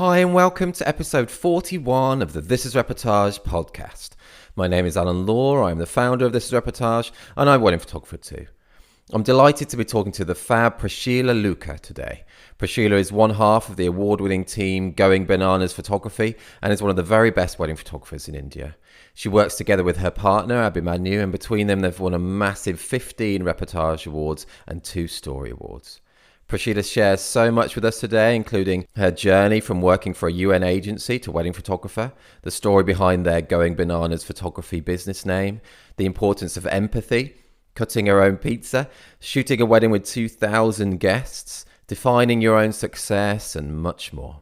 Hi and welcome to episode 41 of the This is Reportage podcast. My name is Alan Law, I'm the founder of This is Reportage and I'm a wedding photographer too. I'm delighted to be talking to the fab Prasheila Lookhar today. Prasheila is one half of the award-winning team Going Bananas Photography and is one of the very best wedding photographers in India. She works together with her partner Abhimanyu, and between them they've won a massive 15 Reportage Awards and 2 Story Awards. Prasheila shares so much with us today, including her journey from working for a UN agency to wedding photographer, the story behind their Going Bananas photography business name, the importance of empathy, cutting her own pizza, shooting a wedding with 2,000 guests, defining your own success, and much more.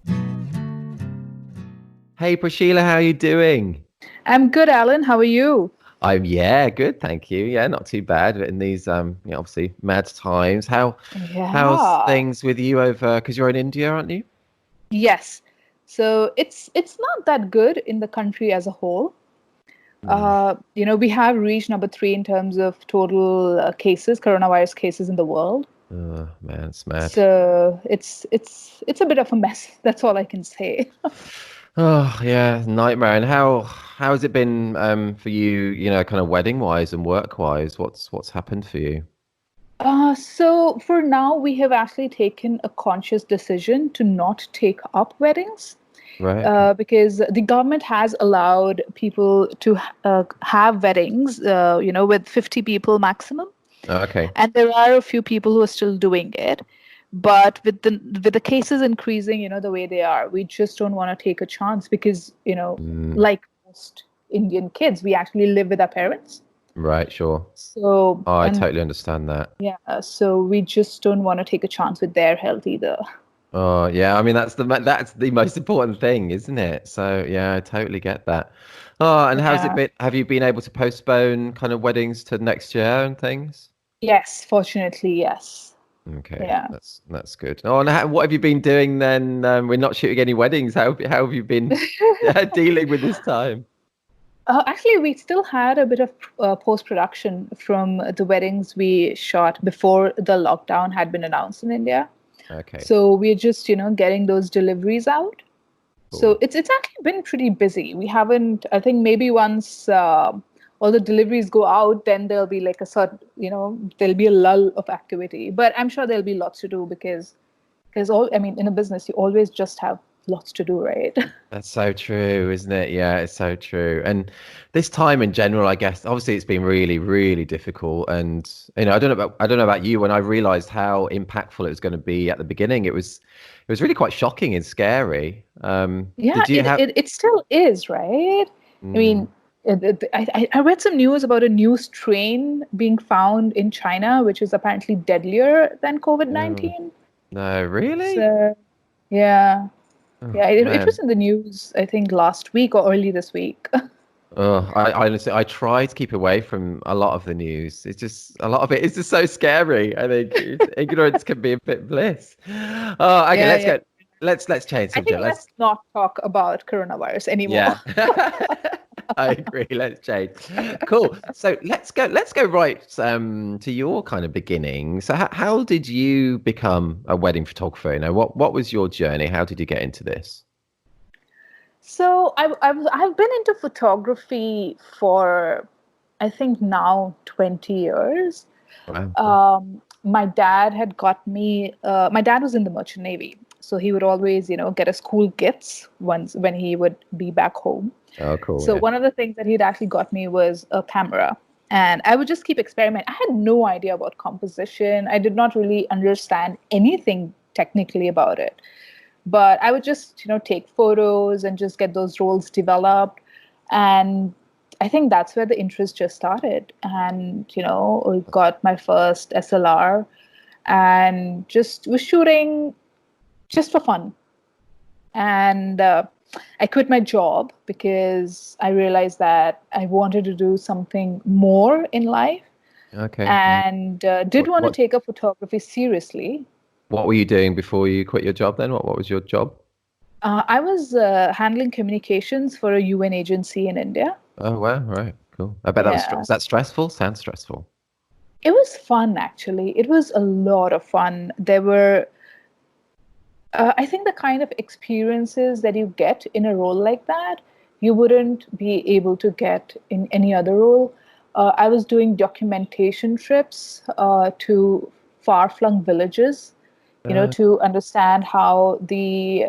Hey Prasheila, how are you doing? I'm good, Alan. How are you? Good, thank you. Yeah, not too bad in these obviously mad times. How's things with you over? Because you're in India, aren't you? Yes. So it's not that good in the country as a whole. We have reached number 3 in terms of total coronavirus cases in the world. Oh man, it's mad. So it's a bit of a mess. That's all I can say. Oh yeah, nightmare. And how has it been for you? Kind of wedding wise and work wise. What's happened for you? So for now, we have actually taken a conscious decision to not take up weddings. Right. Because the government has allowed people to have weddings, with 50 people maximum. Okay. And there are a few people who are still doing it. But with the cases increasing, the way they are, we just don't want to take a chance because, like most Indian kids, we actually live with our parents. Right, sure. So I totally understand that. Yeah, so we just don't want to take a chance with their health either. Oh yeah, I mean that's the most important thing, isn't it? So yeah, I totally get that. Oh, and how's it been? Have you been able to postpone kind of weddings to next year and things? Yes, fortunately, yes. Okay, yeah. That's good. Oh, and what have you been doing then? We're not shooting any weddings. How have you been dealing with this time? Actually, we still had a bit of post-production from the weddings we shot before the lockdown had been announced in India. Okay. So we're just, getting those deliveries out. Cool. So it's actually been pretty busy. We haven't, I think maybe once all the deliveries go out, then there'll be like a certain, there'll be a lull of activity. But I'm sure there'll be lots to do because in a business, you always just have lots to do, right? That's so true, isn't it? Yeah, it's so true. And this time in general, I guess, obviously it's been really, really difficult. And I don't know about you. When I realized how impactful it was going to be at the beginning, it was really quite shocking and scary. It still is, right? I mean, I read some news about a new strain being found in China, which is apparently deadlier than COVID-19. No, really? So, yeah. It was in the news, I think, last week or early this week. I honestly, I try to keep away from a lot of the news. It's just a lot of it is just so scary. I think ignorance can be a bit bliss. Oh, okay, let's go. Let's change subject. Let's not talk about coronavirus anymore. Yeah. I agree. Let's change. Cool. So let's go right to your kind of beginning. So how did you become a wedding photographer? What was your journey? How did you get into this? So I've been into photography for, I think now 20 years. Wow. My dad had got me. My dad was in the Merchant Navy, so he would always, get us cool gifts when he would be back home. Oh, cool. So one of the things that he'd actually got me was a camera. And I would just keep experimenting. I had no idea about composition. I did not really understand anything technically about it. But I would just, take photos and just get those rolls developed. And I think that's where the interest just started. And, I got my first SLR and just was shooting just for fun. And I quit my job because I realized that I wanted to do something more in life. Okay. And did want to take up photography seriously. What were you doing before you quit your job then? What was your job? I was handling communications for a UN agency in India. Oh, wow. Right. Cool. I bet was that stressful? Sounds stressful. It was fun, actually. It was a lot of fun. There were I think the kind of experiences that you get in a role like that, you wouldn't be able to get in any other role. I was doing documentation trips to far-flung villages, Uh, to understand how the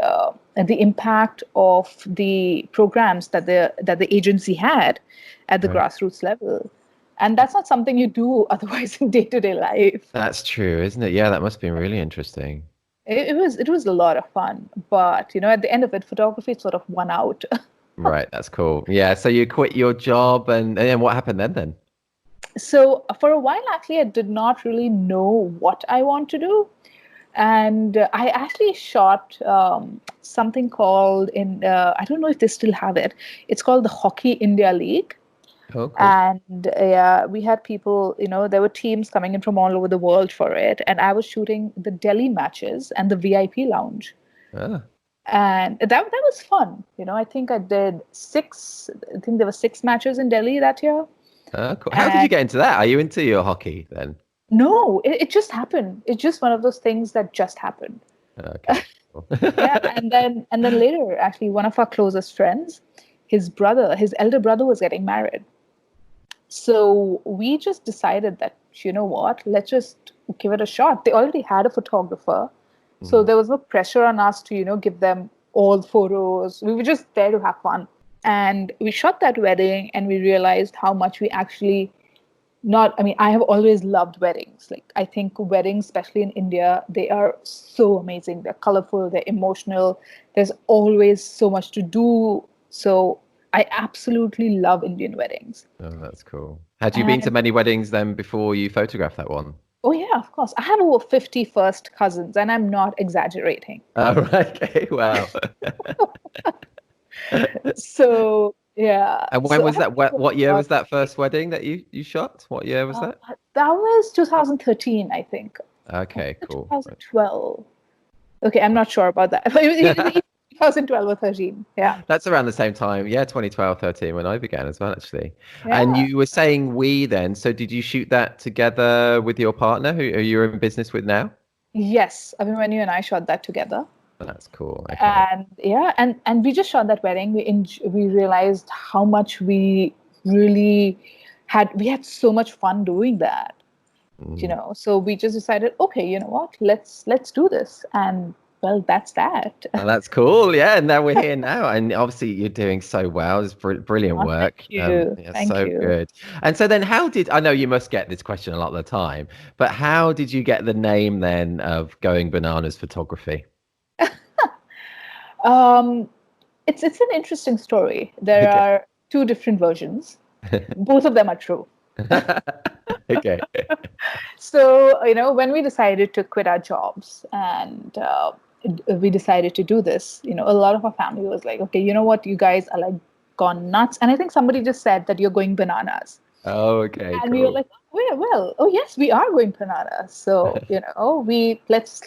impact of the programs that the agency had at the right. grassroots level. And that's not something you do otherwise in day-to-day life. That's true, isn't it? Yeah, that must have been really interesting. It was a lot of fun, but at the end of it, photography sort of won out. Right, that's cool. Yeah, so you quit your job and then what happened then? So for a while, actually, I did not really know what I want to do, and I actually shot something called in I don't know if they still have it. It's called the Hockey India League. Oh, cool. And yeah, we had people, there were teams coming in from all over the world for it, and I was shooting the Delhi matches and the VIP lounge. Ah, And that was fun. I think I did six. I think there were six matches in Delhi that year. cool. How did you And get into that? Are you into your hockey then? no, it just happened. It's just one of those things that just happened. Okay. Cool. Yeah, and then later, actually, one of our closest friends, his elder brother was getting married. So we just decided that, what, let's just give it a shot. They already had a photographer. So Mhm. there was no pressure on us to, give them all the photos. We were just there to have fun. And we shot that wedding and we realized how much we actually not, I mean, I have always loved weddings. Like, I think weddings, especially in India, they are so amazing. They're colorful, they're emotional. There's always so much to do. So I absolutely love Indian weddings. Oh, that's cool. Had you been to And many weddings then before you photographed that one? oh, yeah, of course. I have over 50 first cousins, and I'm not exaggerating. Oh, right. Okay. Wow. So, yeah. And when So I was have that? What year about was that first wedding that you shot? What year was uh, that? that was 2013, I think. Or Okay, was it cool. 2012? Okay, I'm not sure about that. But it 2012 or 13. Yeah. That's around the same time. Yeah, 2012, 13 when I began as well, actually. And Yeah. you were saying we then. So did you shoot that together with your partner who you're in business with now? Yes. Abhimanyu and I shot that together. That's cool. Okay. And yeah, and we just shot that wedding. We realized how much really we had so much fun doing that. Mm. So we just decided, okay, you know what, let's do this. And well, that's that. Well, that's cool. Yeah, and now we're here now, and obviously you're doing so well. It's brilliant Oh, thank work. you, Yeah, thank so you. good. And so then, how did I know you must get this question a lot of the time? But how did you get the name then of Going Bananas Photography? um it's an interesting story. There Okay. are two different versions. Both of them are true. Okay. So when we decided to quit our jobs and we decided to do this, a lot of our family was like, okay, you know what, you guys are like gone nuts. And I think somebody just said that you're going bananas. Oh, okay, And we were cool. like, oh, well, oh yes, we are going bananas. So we let's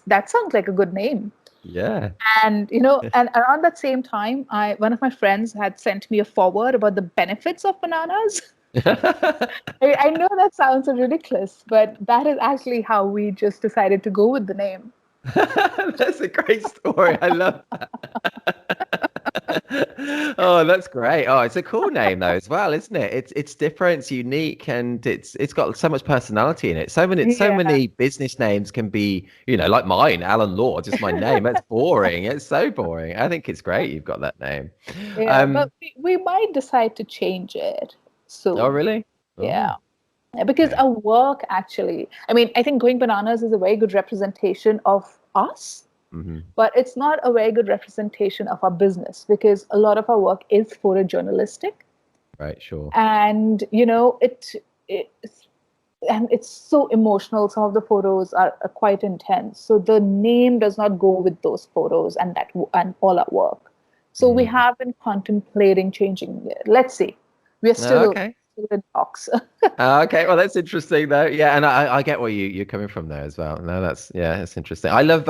that sounds like a good name. Yeah. And and around that same time, I one of my friends had sent me a forward about the benefits of bananas. I know that sounds ridiculous, but that is actually how we just decided to go with the name. That's a great story. I love that. Oh, that's great. Oh, it's a cool name though as well, isn't it? It's different, it's unique, and it's got so much personality in it. So Yeah. many business names can be, like mine, Alan Law, just my name. That's boring. It's so boring. I think it's great you've got that name. Yeah, but Um, we might decide to change it oh soon. really? Yeah. Oh, Yeah, because okay. our work actually, I mean, I think Going Bananas is a very good representation of us, Hmm. but it's not a very good representation of our business because a lot of our work is photojournalistic. Right, sure. And, it's, and it's so emotional. Some of the photos are quite intense. So the name does not go with those photos and all our work. So we Mm. have been contemplating changing it. Let's see. We're Oh, still, okay. still in talks. Okay, well that's interesting though. Yeah, and I get where you're coming from there as well. No, that's interesting. I love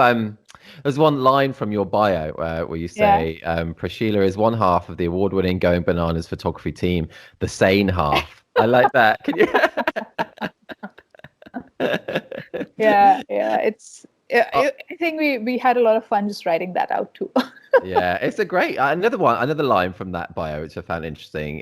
there's one line from your bio where you Yeah. say Prasheila is one half of the award-winning Going Bananas photography team, the sane half. I like that. Can you? Yeah, yeah. I think we had a lot of fun just writing that out too. Yeah, it's a great another line from that bio, which I found interesting.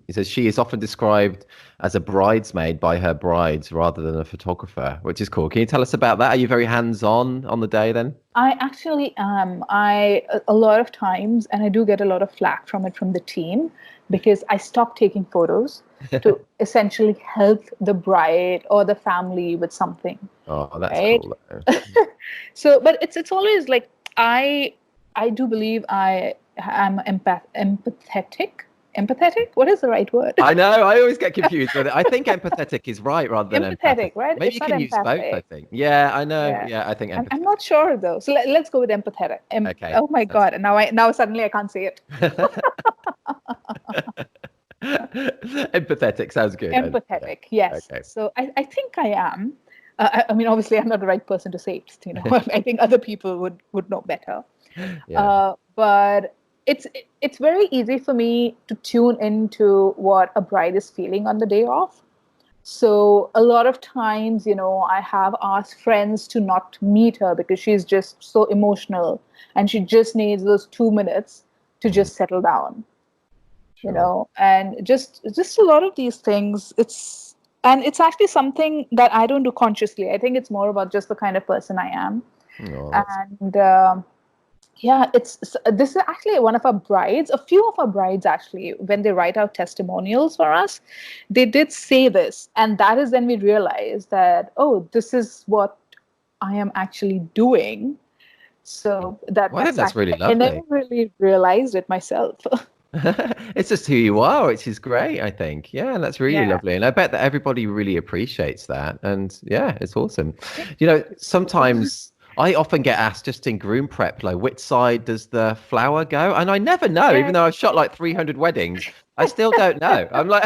It says she is often described as a bridesmaid by her brides rather than a photographer, which is cool. Can you tell us about that? Are you very hands-on the day then? I actually am. A lot of times, and I do get a lot of flack from it from the team because I stopped taking photos to essentially help the bride or the family with something. Oh, that's Right. cool. So, but it's always like I do believe I am empathetic. Empathetic? What is the right word? I know, I always get confused with it. I think empathetic is right rather than empathic. Empathetic, right? Maybe It's you not can use both, I empathic. think. Yeah, I know. Yeah. Yeah, I think I'm empathetic. not sure though. So let's go with empathetic. Okay. Oh my God. And now suddenly I can't say it. Empathetic sounds good. Empathetic. Yeah. Yes. Okay. So I think I am. I mean, obviously, I'm not the right person to say it. I think other people would know better. Yeah. But it's very easy for me to tune into what a bride is feeling on the day off. So a lot of times, I have asked friends to not meet her because she's just so emotional and she just needs those 2 minutes to just settle down. Sure. And just a lot of these things. It's actually something that I don't do consciously. I think it's more about just the kind of person I am. Oh, And yeah, this is actually one of our brides, a few of our brides actually, when they write out testimonials for us, they did say this. And that is when we realized that, oh, this is what I am actually doing. So well, I think that's really I never lovely. really realized it myself. It's just who you are, which is great, I think. Yeah, that's really Yeah. lovely. And I bet that everybody really appreciates that. And yeah, it's awesome. Sometimes I often get asked just in groom prep, like, which side does the flower go? And I never know, even Yeah. though I've shot like 300 weddings, I still don't know. I'm like,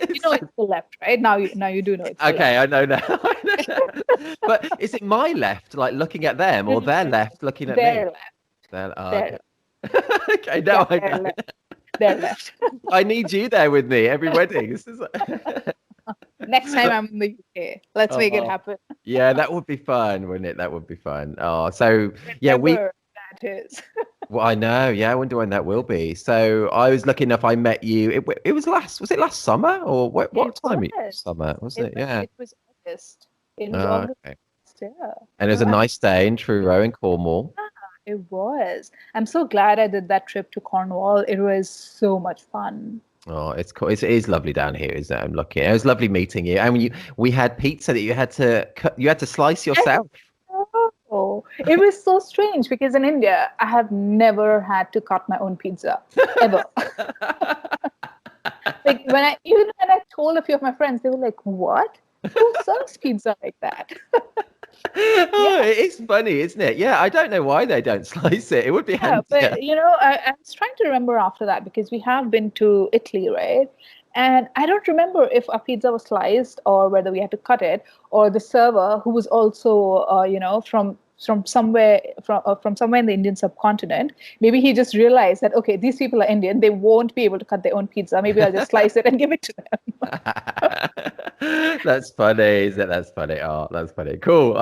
You know it's the left, right? Now you do know it's the okay, left. I know now. I know now. But is it my left, like looking at them, or their left looking at me? They're left. Okay. They're Okay, Yeah, now I they're know. left. They're left. I need you there with me every wedding. This is Next time I'm in the UK, let's make it oh, happen. yeah, that would be fun, wouldn't it? That would be fun. Oh, so yeah, Whenever that is. well, I know. Yeah, I wonder when that will be. So I was lucky enough. I met you. It was it last summer or what It time? was. Summer, wasn't it? Yeah. It was August. It was Oh, August. okay. Yeah. And it was a No, nice day in Truro in Cornwall. it was. I'm so glad I did that trip to Cornwall. It was so much fun. Oh, it's cool. It is lovely down here, isn't it? I'm lucky. It was lovely meeting you. And we had pizza that you had to cut, you had to slice yourself. Oh, it was so strange because in India, I have never had to cut my own pizza ever. Like even when I told a few of my friends, they were like, "What? Who serves pizza like that?" Oh, Yeah, it is funny, isn't it? Yeah, I don't know why they don't slice it. It would be yeah. handier. But I was trying to remember after that because we have been to Italy, right? And I don't remember if our pizza was sliced or whether we had to cut it, or the server who was also, from somewhere in the Indian subcontinent. Maybe he just realized that okay, these people are Indian; they won't be able to cut their own pizza. Maybe I'll just slice it and give it to them. That's funny, isn't it? That's funny. Oh, that's funny. Cool.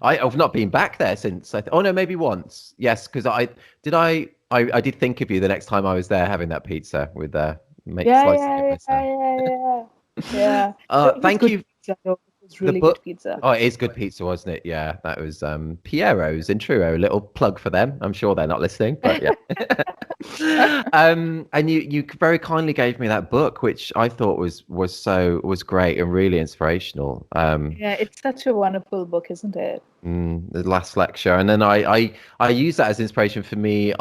I've not been back there since. Oh no, maybe once. Yes, because I did think of you the next time I was there having that pizza with make Yeah, slicing it yeah, myself. yeah, yeah, yeah. It was Thank good you. pizza, though. It was The really good book. pizza. Oh, it is good pizza, wasn't it? Yeah, that was Piero's in Truro. A little plug for them. I'm sure they're not listening, but yeah. And you very kindly gave me that book, which I thought was great and really inspirational. Yeah, it's such a wonderful book, isn't it? The last lecture, and then I use that as inspiration for me.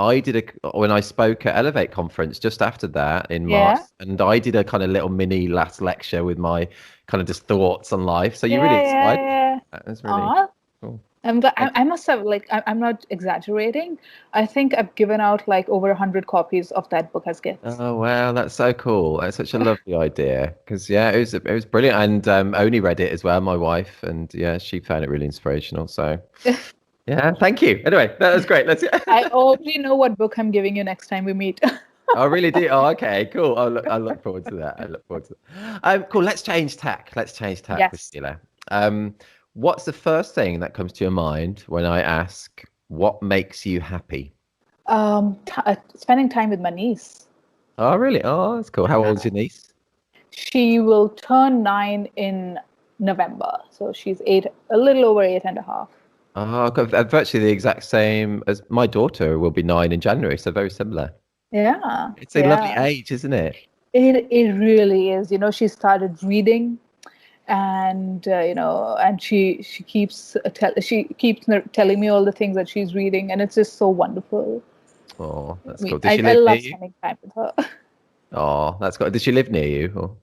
When I spoke at Elevate conference just after that in March, Yeah, and I did a kind of little mini last lecture with my kind of just thoughts on life. So you really yeah, yeah, inspired me. yeah. That was really Ah, cool. I, Thank I must have I'm not exaggerating. I think I've given out like over 100 copies of that book as gifts. Oh wow, that's so cool. That's such a lovely idea. Because yeah, it was brilliant. And Oni read it as well, my wife, and yeah, she found it really inspirational. So yeah, thank you. Anyway, that was great. Let's. I already know what book I'm giving you next time we meet. I really do. Oh, okay, cool. I look forward to that. I look forward to that. Cool. Let's change tack. Let's change tack, Yes. Prasheila. Um, What's the first thing that comes to your mind when I ask what makes you happy? Spending time with my niece. Oh, really? Oh, that's cool. How old is your niece? She will turn 9 in November, so she's eight, a little over 8 and a half. Oh, I've got virtually the exact same as my daughter will be 9 in January, so very similar. Yeah, It's a lovely yeah. age, isn't it? It really is. She started reading, and and she keeps telling me all the things that she's reading, and it's just so wonderful. Oh, I that's cool. mean, Does I, she I live near love you? spending time with her. Oh, that's cool. Does she live near you? Or...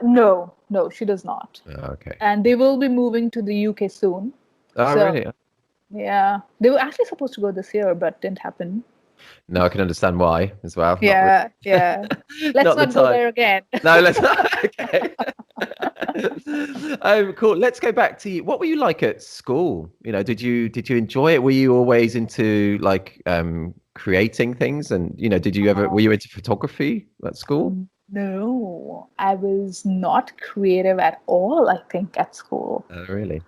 No, no, she does not. Oh, okay. And they will be moving to the UK soon. Oh, So really? yeah, they were actually supposed to go this year, but didn't happen. No, I can understand why as well. Not Yeah, yeah. Let's not the not go time. there again. No, let's not. Okay. Cool. Let's go back to you. What were you like at school? Did you enjoy it? Were you always into like creating things? And did you ever were you into photography at school? No, I was not creative at all, I think, at school. Oh, really?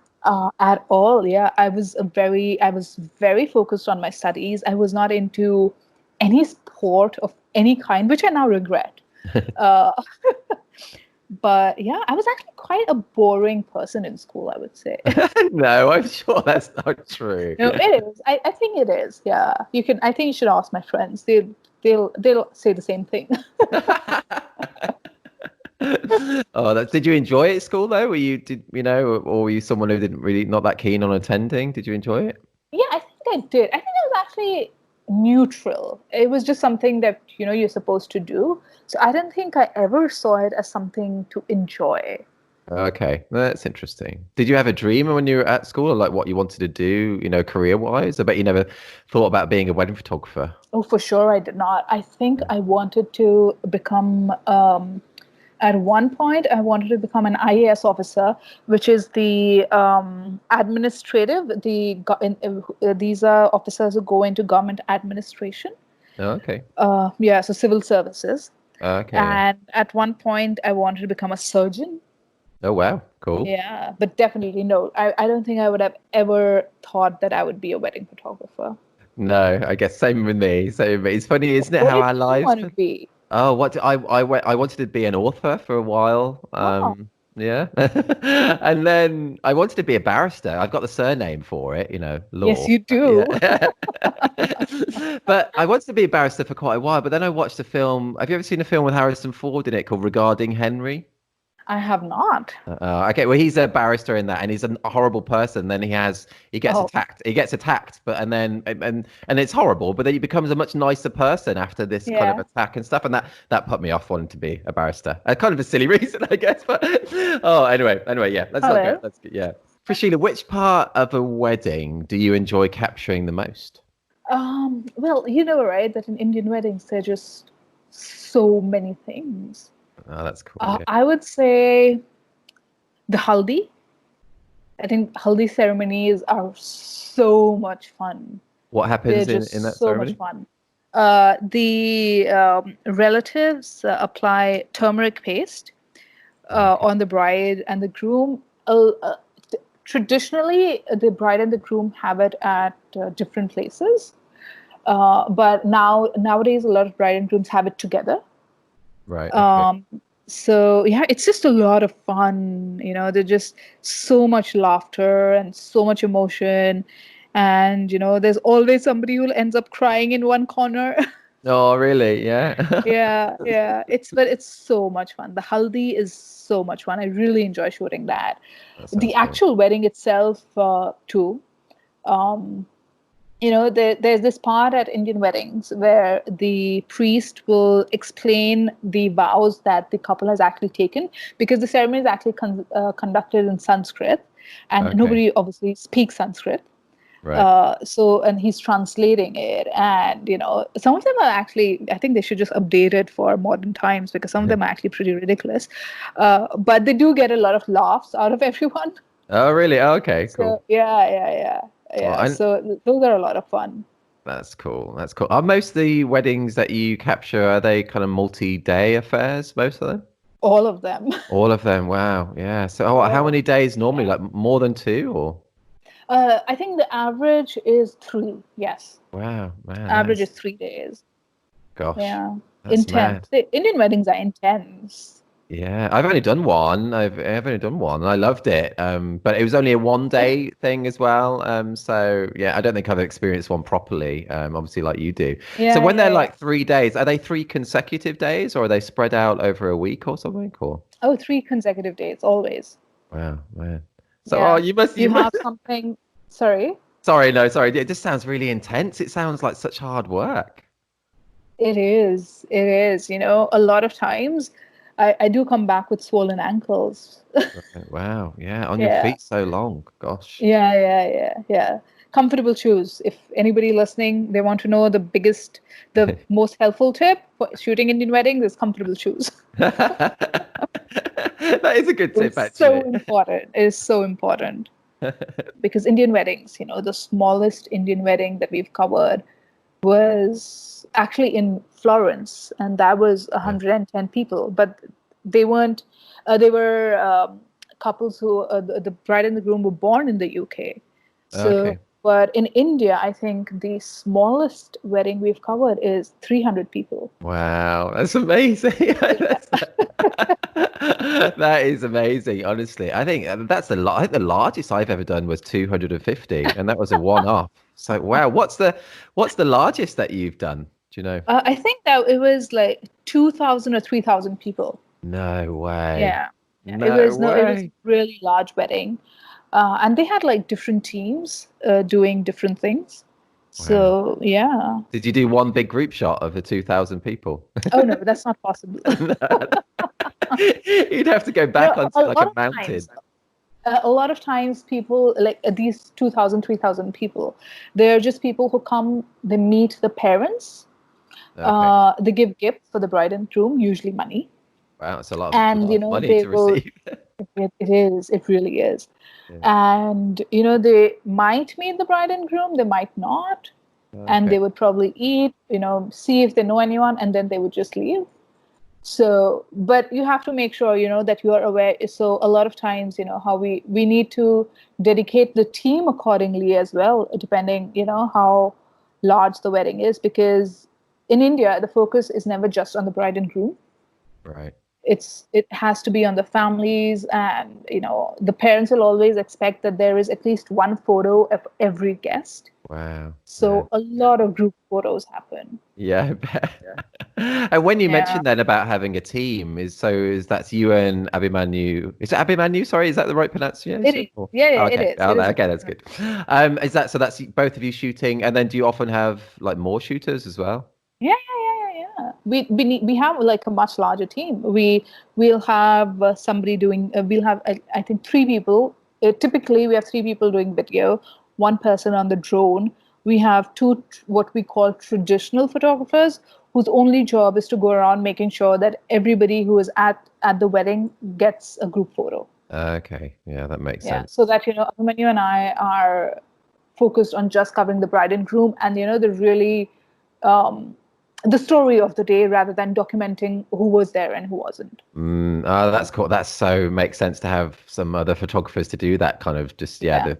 At all, yeah. I was very focused on my studies. I was not into any sport of any kind, which I now regret. Uh, but yeah, I was actually quite a boring person in school, I would say. No, I'm sure that's not true. No, it is. I think it is. Yeah, you can. I think you should ask my friends. They'll say the same thing. Oh, did you enjoy it at school though? Or were you someone who didn't really not that keen on attending? Did you enjoy it? Yeah, I think I did. I think it was actually neutral. It was just something that you're supposed to do. So I don't think I ever saw it as something to enjoy. Okay, that's interesting. Did you have a dream when you were at school, or like what you wanted to do, career-wise? I bet you never thought about being a wedding photographer. Oh, for sure, I did not. I think I wanted to become. At one point, I wanted to become an IAS officer, which is the administrative. These are officers who go into government administration. Oh, okay. Yeah, so civil services. Okay, yeah. And at one point, I wanted to become a surgeon. Oh, wow. Cool. Yeah, but definitely no. I don't think I would have ever thought that I would be a wedding photographer. No, I guess same with me. Same with me. It's funny, isn't it, What how did our you lives. want to be? Oh, I wanted to be an author for a while. Oh, Yeah. And then I wanted to be a barrister. I've got the surname for it, yes, law. you do. Yeah. But I wanted to be a barrister for quite a while, but then I watched a film. Have you ever seen a film with Harrison Ford in it called Regarding Henry? I have not. Okay, well, he's a barrister in that, and he's a horrible person. Then he gets Oh, attacked. He gets attacked, but and it's horrible. But then he becomes a much nicer person after this kind of yeah. attack and stuff, and that put me off wanting to be a barrister. Kind of a silly reason, I guess. But oh, anyway, yeah. Let's not go. Hello. Let's get yeah. Prasheila, which part of a wedding do you enjoy capturing the most? Well, right, that in Indian weddings, there are just so many things. Oh, that's cool. Yeah. I would say the Haldi. I think Haldi ceremonies are so much fun. What They're happens in just that so much ceremony? fun. The relatives apply turmeric paste Okay. on the bride and the groom. Traditionally, the bride and the groom have it at different places. But nowadays, a lot of bride and grooms have it together. Right. Okay. Um, so yeah, it's just a lot of fun. There's just so much laughter and so much emotion, and there's always somebody who ends up crying in one corner. Oh, really? Yeah. Yeah, yeah. But it's so much fun. The haldi is so much fun. I really enjoy shooting that. That The sounds cool. actual wedding itself, too. Um, there's this part at Indian weddings where the priest will explain the vows that the couple has actually taken, because the ceremony is actually conducted in Sanskrit, and Okay. nobody obviously speaks Sanskrit. Right. And he's translating it, and some of them are actually, I think they should just update it for modern times, because some of them are actually pretty ridiculous. But they do get a lot of laughs out of everyone. Oh, really? Oh, okay, So cool. Well, yeah. So those are a lot of fun. that's cool. That's cool. Are most of the weddings that you capture, are they kind of multi-day affairs, most of them? All of them. All of them. Wow. Yeah. So, how Yeah. many days normally? Yeah. Like more than two, or? I think the average is 3. Yes. Wow, man, Average that's is 3 days. gosh, Yeah. that's Intense. mad. The Indian weddings are intense. Yeah, I've only done one. I've only done one, and I loved it. But it was only a one day thing as well. So yeah, I don't think I've experienced one properly. Obviously, like you do. So Yeah, when they're yeah, yeah. like 3 days, are they 3 consecutive days, or are they spread out over a week or something? Or Oh, 3 consecutive days, always. wow, man. So Yeah. you You must. have something. Sorry. Sorry, no, sorry. It just sounds really intense. It sounds like such hard work. It is. It is. A lot of times I do come back with swollen ankles. Right, wow, yeah, on your Yeah. feet so long. Gosh. Yeah, yeah, yeah, yeah. Comfortable shoes. If anybody listening, they want to know the most helpful tip for shooting Indian weddings is comfortable shoes. That is a good tip, It's so actually. important. It is so important because Indian weddings, the smallest Indian wedding that we've covered was actually in Florence, and that was Yeah. 110 people. But they weren't. They were couples who the bride and the groom were born in the UK. So, Okay. but in India, I think the smallest wedding we've covered is 300 people. Wow, that's amazing. That is amazing, honestly. I think that's I think the largest I've ever done was 250, and that was a one-off. So wow, what's the largest that you've done? Do you know? I think that it was like 2,000 or 3,000 people. No way. Yeah. Yeah. It No was no, it was way. really large wedding. And they had like different teams doing different things. Wow. So yeah. Did you do one big group shot of the 2,000 people? Oh no, that's not possible. No. You'd have to go back onto A like lot a of mountain. times, people like these 2,000, 3,000 people, they're just people who come, they meet the parents, Okay. they give gifts for the bride and groom, usually money. Wow, it's a lot And, of money they to will, receive. it is, it really is. Yeah. And, they might meet the bride and groom, they might not. And Okay. they would probably eat, see if they know anyone, and then they would just leave. So, but you have to make sure, that you are aware. So a lot of times, how we need to dedicate the team accordingly as well, depending, how large the wedding is, because in India, the focus is never just on the bride and groom. Right. It has to be on the families, and the parents will always expect that there is at least one photo of every guest. Wow. Man. So a lot of group photos happen. Yeah, I bet. And when you Yeah. mentioned then about having a team, is that's you and Abhimanyu? Is it Abhimanyu? Sorry, is that the right It pronunciation? is. Yeah, yeah, Oh, it okay. is. Oh, It is. okay, that's good. Is that so? That's both of you shooting, and then do you often have like more shooters as well? Yeah, yeah, yeah, yeah, yeah. We have like a much larger team. We'll have somebody doing. We'll have I think 3 people. Typically, we have 3 people doing video, one person on the drone. We have two what we call traditional photographers whose only job is to go around making sure that everybody who is at the wedding gets a group photo. Okay, yeah, that makes Yeah, sense. so that Abhimanyu and I are focused on just covering the bride and groom, and the really um, the story of the day rather than documenting who was there and who wasn't. Oh, that's cool. That's so makes sense to have some other photographers to do that kind of just Yeah.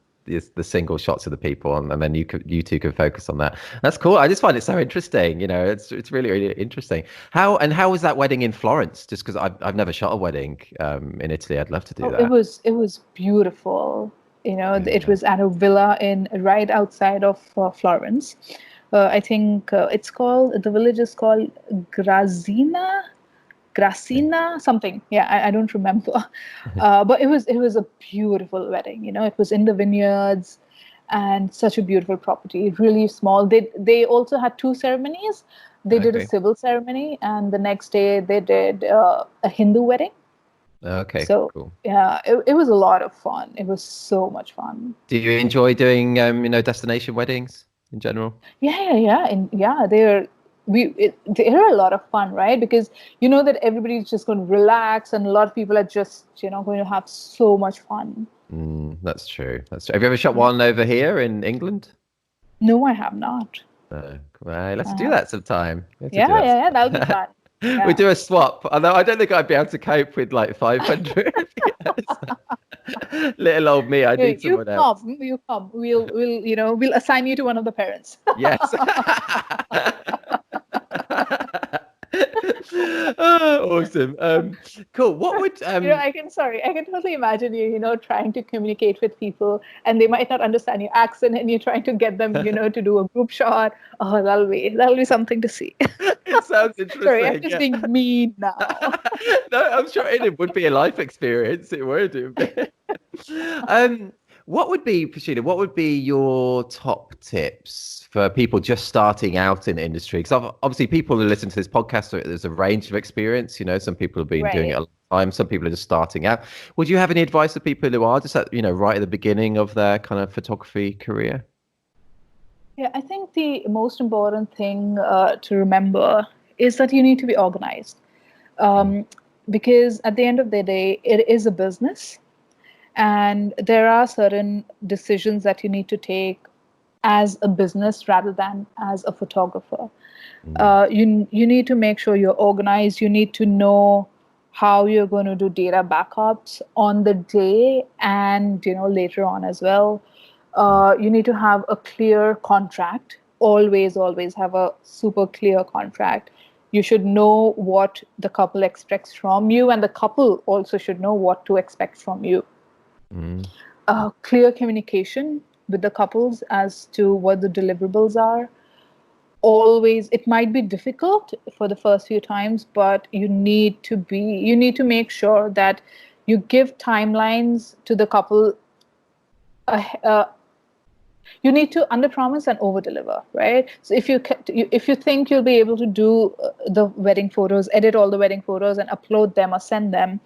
the single shots of the people, and then you two can focus on that. That's cool. I just find it so interesting. It's really really interesting. How was that wedding in Florence? Just because I've never shot a wedding in Italy. I'd love to do Oh, that. it was beautiful. It Yeah. was at a villa in right outside of Florence. I think the village is called Grazina, Gracina, something. Yeah, I don't remember. But it was a beautiful wedding. It was in the vineyards, and such a beautiful property. Really small. They also had 2 ceremonies. They did a Okay. civil ceremony, and the next day they did a Hindu wedding. Okay. So Cool. yeah, it was a lot of fun. It was so much fun. Do you enjoy doing destination weddings in general? Yeah, yeah, yeah, and yeah, they're a lot of fun, right? Because you know that everybody's just going to relax, and a lot of people are just going to have so much fun. That's true. That's true. Have you ever shot Yeah. one over here in England? No, I have not. No. Right. Let's I do have. that sometime. We have to do Yeah, that yeah, yeah. That'll be sometime. fun. We do a swap. Although I don't think I'd be able to cope with like 500. Little old me, I need someone else. You come. We'll assign you to one of the parents. Yes. Oh, awesome. Cool. What would I can totally imagine you, trying to communicate with people and they might not understand your accent and you're trying to get them, to do a group shot. Oh, that'll be something to see. It sounds interesting. Sorry, I'm just being mean now. No, I'm sure it would be a life experience. It would. What would be, Prasheila, what would be your top tips for people just starting out in the industry? Because obviously people who listen to this podcast, there's a range of experience. Some people have been doing it a long time. Some people are just starting out. Would you have any advice for people who are just at, right at the beginning of their kind of photography career? Yeah, I think the most important thing to remember is that you need to be organized. Because at the end of the day, it is a business. And there are certain decisions that you need to take as a business rather than as a photographer. You need to make sure you're organized. You need to know how you're going to do data backups on the day and later on as well. You need to have a clear contract. Always have a super clear contract. You should know what the couple expects from you, and the couple also should know what to expect from you. Clear communication with the couples as to what the deliverables are. Always, it might be difficult for the first few times, but you need to make sure that you give timelines to the couple. You need to underpromise and overdeliver, right? So if you think you'll be able to do the wedding photos, edit all the wedding photos and upload them or send them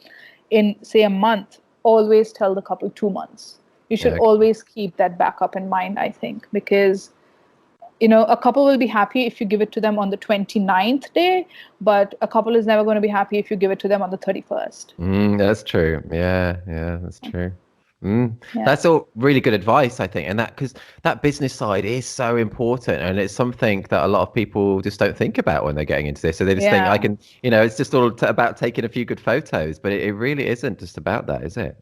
in, say, a month, always tell the couple 2 months. You should always keep that backup in mind, I think, because a couple will be happy if you give it to them on the 29th day, but a couple is never going to be happy if you give it to them on the 31st. That's true. Yeah, that's true. That's all really good advice, I think, and because that business side is so important, and it's something that a lot of people just don't think about when they're getting into this. So they just think I can, it's just all about taking a few good photos, but it really isn't just about that, is it?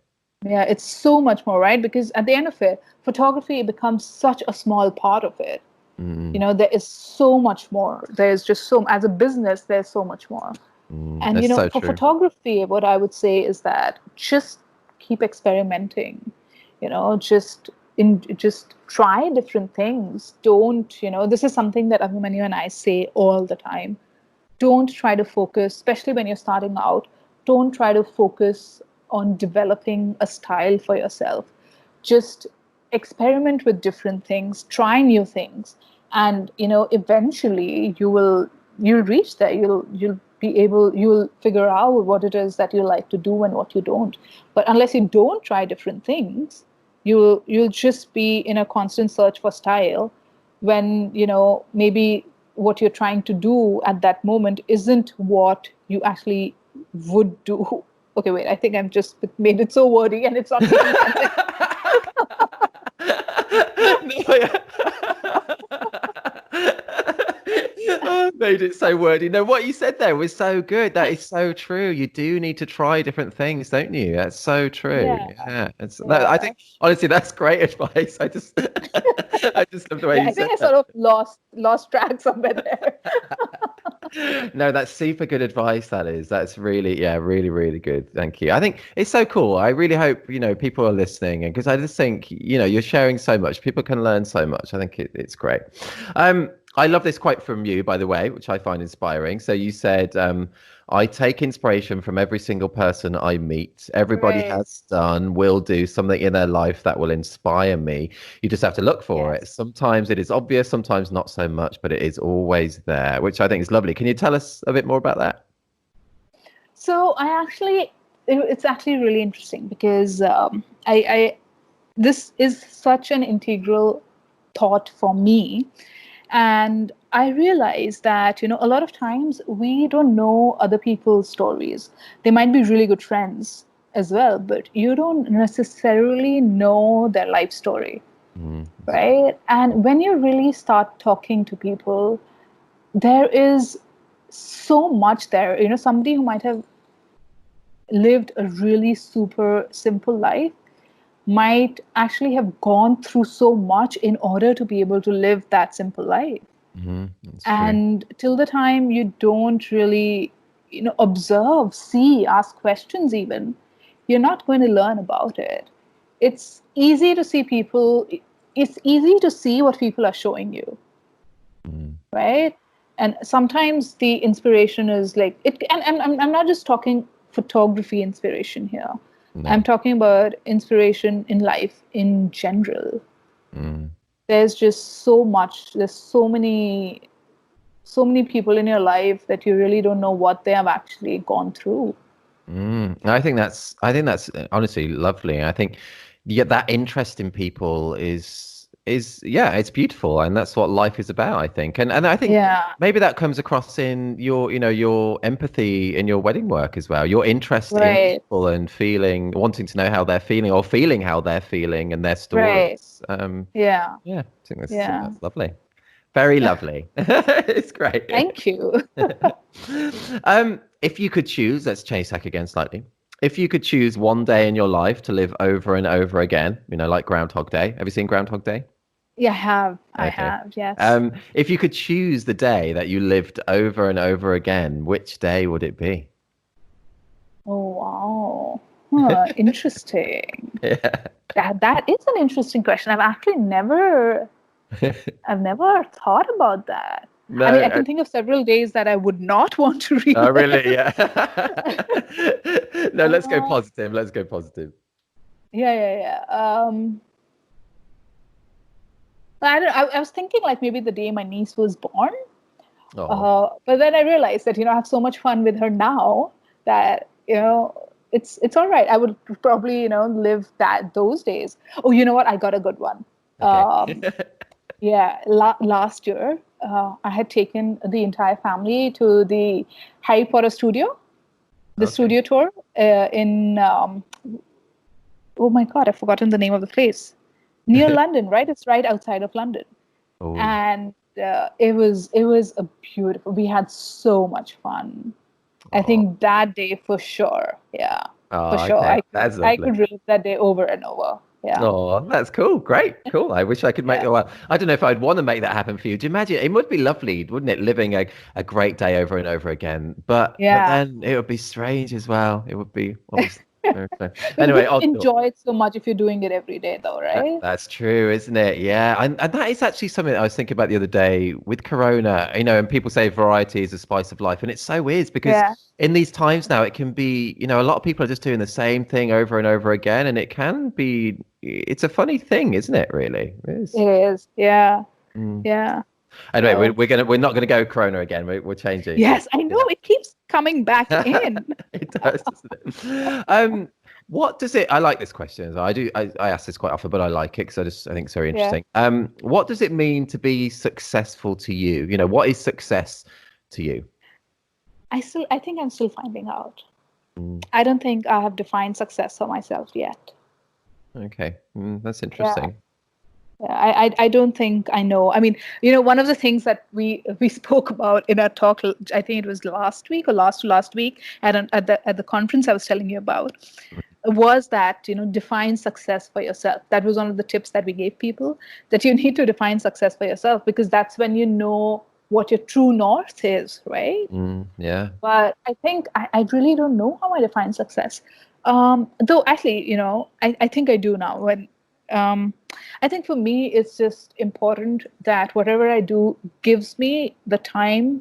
Yeah, it's so much more, right? Because at the end of it, photography becomes such a small part of it. There is so much more. There's just as a business, there's so much more. And for photography, what I would say is that just keep experimenting, just try different things. Don't, this is something that Abhimanyu and I say all the time. Don't try to focus, especially when you're starting out, don't try to focus on developing a style for yourself. Just experiment with different things, try new things. And, eventually you'll reach there. You'll figure out what it is that you like to do and what you don't. But unless you don't try different things, you'll just be in a constant search for style when, maybe what you're trying to do at that moment isn't what you actually would do. Okay, wait, I think I've just made it so wordy and it's not. Made it so wordy. No, what you said there was so good. That is so true. You do need to try different things, don't you? That's so true. Yeah. I think honestly, that's great advice. I just love the way you said that. I think I sort of lost track somewhere there. No, that's super good advice. That's really, really, really good. Thank you. I think it's so cool. I really hope, people are listening, and because I just think, you're sharing so much. People can learn so much. I think it's great. I love this quote from you, by the way, which I find inspiring. So you said, I take inspiration from every single person I meet. Everybody has done, will do something in their life that will inspire me. You just have to look for it. Sometimes it is obvious, sometimes not so much, but it is always there, which I think is lovely. Can you tell us a bit more about that? So it's actually really interesting because this is such an integral thought for me. And I realized that, a lot of times we don't know other people's stories. They might be really good friends as well, but you don't necessarily know their life story, right? And when you really start talking to people, there is so much there. Somebody who might have lived a really super simple life might actually have gone through so much in order to be able to live that simple life. That's true. And till the time you don't really, observe, see, ask questions even, you're not going to learn about it. It's easy to see it's easy to see what people are showing you, right? And sometimes the inspiration is like it, and I'm not just talking photography inspiration here. I'm talking about inspiration in life in general. There's just so much. There's so many people in your life that you really don't know what they have actually gone through. I think that's honestly lovely. I think that interest in people is it's beautiful, and that's what life is about, I think. And I think maybe that comes across in your your empathy in your wedding work as well. Your interest in people and wanting to know how they're feeling, or feeling how they're feeling and their stories. I think that's lovely. Very lovely. It's great. Thank you. If you could choose, let's change tack again slightly. If you could choose one day in your life to live over and over again, like Groundhog Day. Have you seen Groundhog Day? Yeah, I have. Okay. I have, yes. If you could choose the day that you lived over and over again, which day would it be? Oh, wow. Interesting. That is an interesting question. I've actually never thought about that. No, I mean, I can think of several days that I would not want to read. Oh, really? Yeah. No, let's go positive. Yeah. I was thinking like maybe the day my niece was born. But then I realized that, I have so much fun with her now that, it's all right. I would probably, live those days. Oh, you know what? I got a good one. Okay. Last year, I had taken the entire family to the Harry Potter studio, studio tour in, oh my God, I've forgotten the name of the place. Near London, right? It's right outside of London. Oh. And it was a beautiful, we had so much fun. I think that day for sure. Yeah, for sure. Okay. I could relive that day over and over. Yeah. Oh, that's cool. Great. Cool. I wish I could make well, I don't know if I'd want to make that happen for you. Do you imagine? It would be lovely, wouldn't it? Living a great day over and over again. But then it would be strange as well. It would be anyway, enjoy it so much if you're doing it every day, though, right? That's true, isn't it? Yeah, and that is actually something that I was thinking about the other day with Corona. And people say variety is the spice of life, and it's so weird because in these times now, it can be, a lot of people are just doing the same thing over and over again, and it can be. It's a funny thing, isn't it? Really, it is. Yeah, yeah. Anyway, we're not gonna go Corona again. We're changing. Yes, I know. It keeps coming back in. It does, doesn't it? What does it? I like this question. I ask this quite often, but I like it because I think it's very interesting. What does it mean to be successful to you? What is success to you? I think I'm still finding out. I don't think I have defined success for myself yet. Okay, that's interesting. Yeah, I don't think I know. I mean, one of the things that we spoke about in our talk, I think it was last week or last week at the conference I was telling you about, was that, define success for yourself. That was one of the tips that we gave people, that you need to define success for yourself, because that's when you know what your true north is, right? Yeah. But I think I really don't know how I define success. Though actually, I think I do now. When I think for me, it's just important that whatever I do gives me the time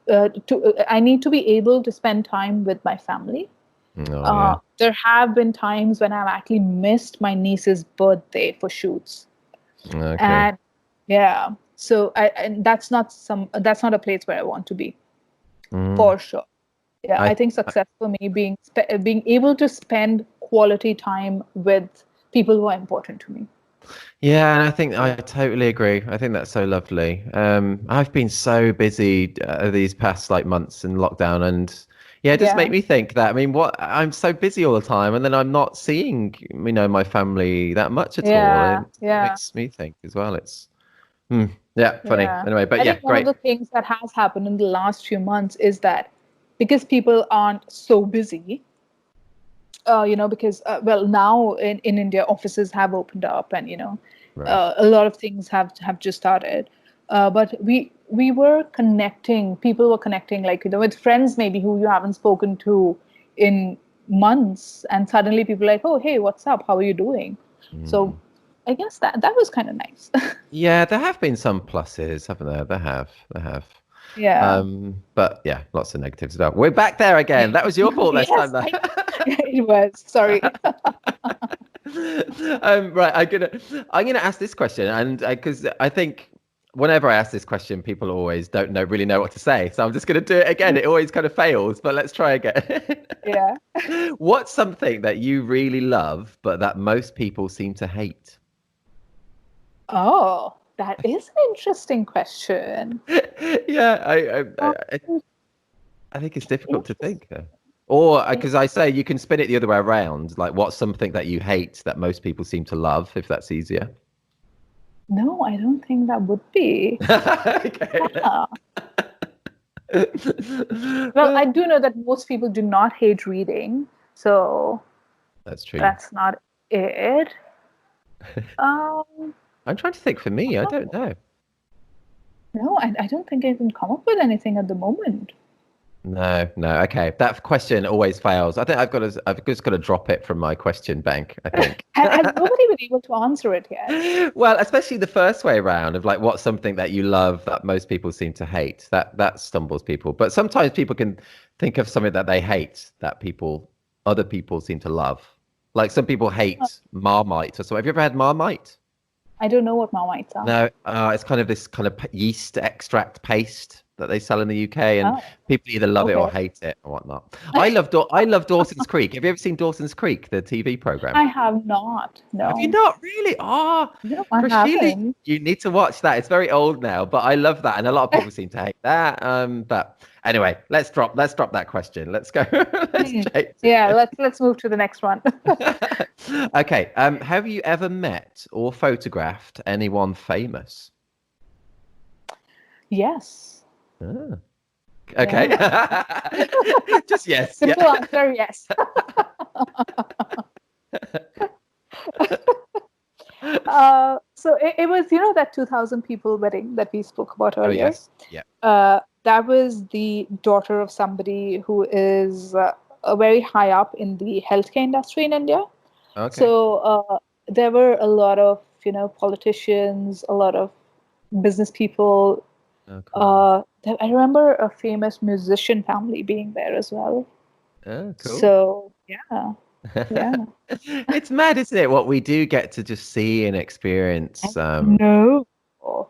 I need to be able to spend time with my family. There have been times when I've actually missed my niece's birthday for shoots. Okay. And so and that's not a place where I want to be, for sure. Yeah, I think success for me being able to spend quality time with people who are important to me. Yeah, and I think I totally agree. I think that's so lovely. I've been so busy these past months in lockdown, and it just make me think that, I'm so busy all the time, and then I'm not seeing, my family that much at all. And it makes me think as well. It's Yeah, funny. Yeah. Anyway, but I yeah, think one of great. the things that has happened in the last few months is that because people aren't so busy, because well, now in India, offices have opened up, and Right. a lot of things have just started. But we were connecting. People were connecting, like with friends maybe who you haven't spoken to in months, and suddenly people are like, oh, hey, what's up? How are you doing? So Mm. I guess that was kind of nice. Yeah, there have been some pluses, haven't there? There have. Yeah. But yeah, lots of negatives as well. We're back there again. That was your fault this time, Yes, though. it was. Sorry. Right, I'm gonna ask this question, and because I think whenever I ask this question, people always don't really know what to say. So I'm just gonna do it again. It always kind of fails, but let's try again. Yeah. What's something that you really love, but that most people seem to hate? Oh, that is an interesting question. Yeah, Um, I think it's difficult to think. Interesting. Or because I say you can spin it the other way around, like what's something that you hate that most people seem to love, if that's easier. No, I don't think that would be. Okay. Yeah. Well, I do know that most people do not hate reading, so That's true. that's not it. Um, I'm trying to think for me. I don't know. no, I don't think I can come up with anything at the moment. No, no. Okay, that question always fails. I think I've just got to drop it from my question bank, I think. Has nobody been able to answer it yet? Well, especially the first way around of like what's something that you love that most people seem to hate. That stumbles people. But sometimes people can think of something that they hate that other people seem to love. Like some people hate Marmite or so. Have you ever had Marmite? I don't know what Marmites are. No, it's kind of this kind of yeast extract paste that they sell in the UK, and Oh, people either love it or okay. hate it or whatnot. I love Dawson's Creek. Have you ever seen Dawson's Creek, the TV program? I have not. Have you No. not really? Oh, No, I Prasheila, haven't. you need to watch that. It's very old now, but I love that, and a lot of people seem to hate that. But anyway, let's drop that question. Let's go. Let's Hmm. change Yeah, it. let's move to the next one. Okay. Have you ever met or photographed anyone famous? Yes. Ah, okay. Yeah. Just yes. Simple Yeah. answer, yes. So it was, that 2,000 people wedding that we spoke about Oh earlier. yes. Yeah. That was the daughter of somebody who is very high up in the healthcare industry in India. Okay. So there were a lot of, politicians, a lot of business people. Oh, cool. I remember a famous musician family being there as well. Oh, cool. So yeah, yeah. It's mad, isn't it? What we do get to just see and experience. No,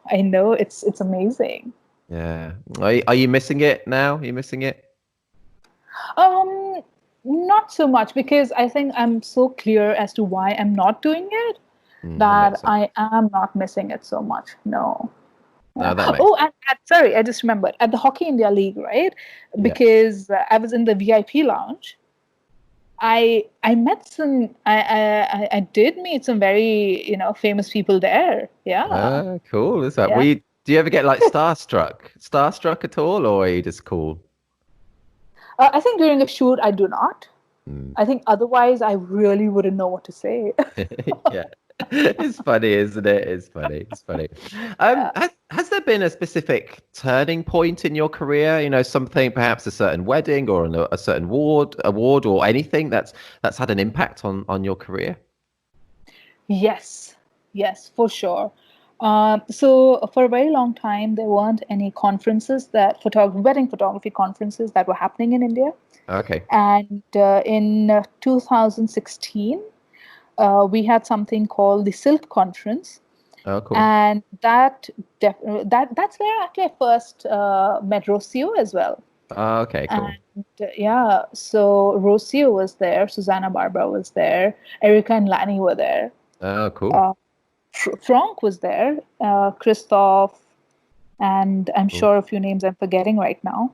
I know it's amazing. Yeah. Are you missing it now? Are you missing it? Um, Not so much because I think I'm so clear as to why I'm not doing it That makes that sense. I am not missing it so much. No. No, Yeah. that makes Oh, sense. and sorry, I just remembered at the Hockey India League, right? Yeah. Because I was in the VIP lounge. I met some. I did meet some very famous people there. Yeah, Cool. Is that yeah. do you ever get like starstruck at all, or are you just cool? I think during a shoot I do not. Mm. I think otherwise I really wouldn't know what to say. Yeah. It's funny, isn't it? It's funny. It's funny. Yeah. Has there been a specific turning point in your career? Something, perhaps a certain wedding or a certain award or anything that's had an impact on your career? Yes, yes, for sure. So for a very long time, there weren't any conferences wedding photography conferences that were happening in India. Okay. And in 2016, we had something called the Silk Conference, Oh, cool. and that's where actually I first met Rocio as well. Oh, okay, And cool. yeah, so Rocio was there, Susanna Barbara was there, Erica and Lanny were there. Oh, cool. Uh, Frank was there, Christoph, and I'm Cool. sure a few names I'm forgetting right now.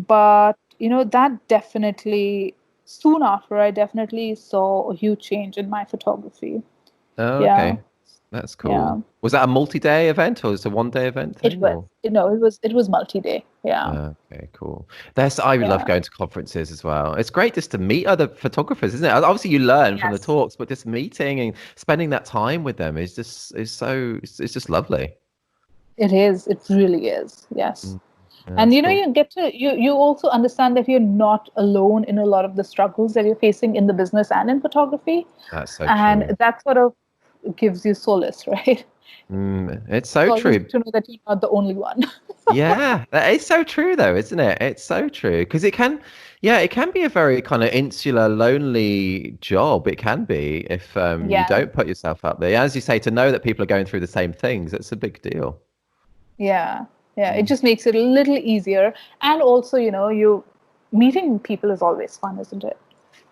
But that definitely, soon after, I definitely saw a huge change in my photography. Oh, Yeah. okay. That's Yeah, cool. Was that a multi-day event or was it a one-day event it thing was. or? It was multi-day. Yeah, Okay, cool. I love yeah. going to conferences as well. It's great just to meet other photographers, isn't it? Obviously, you learn from the Yes, talks, but just meeting and spending that time with them is just lovely. it is. It really is. Yes. Mm, yeah, And that's cool. you get to you also understand that you're not alone in a lot of the struggles that you're facing in the business and in photography, That's so and true. that sort of gives you solace, right? It's so Solace true. to know that you're not the only one. Yeah, that is so true though, isn't it? It's so true because it can be a very kind of insular, lonely job. It can be if you Yeah, don't put yourself up there. As you say, to know that people are going through the same things, it's a big deal. yeah, yeah. It Mm. just makes it a little easier, and also, you meeting people is always fun, isn't it?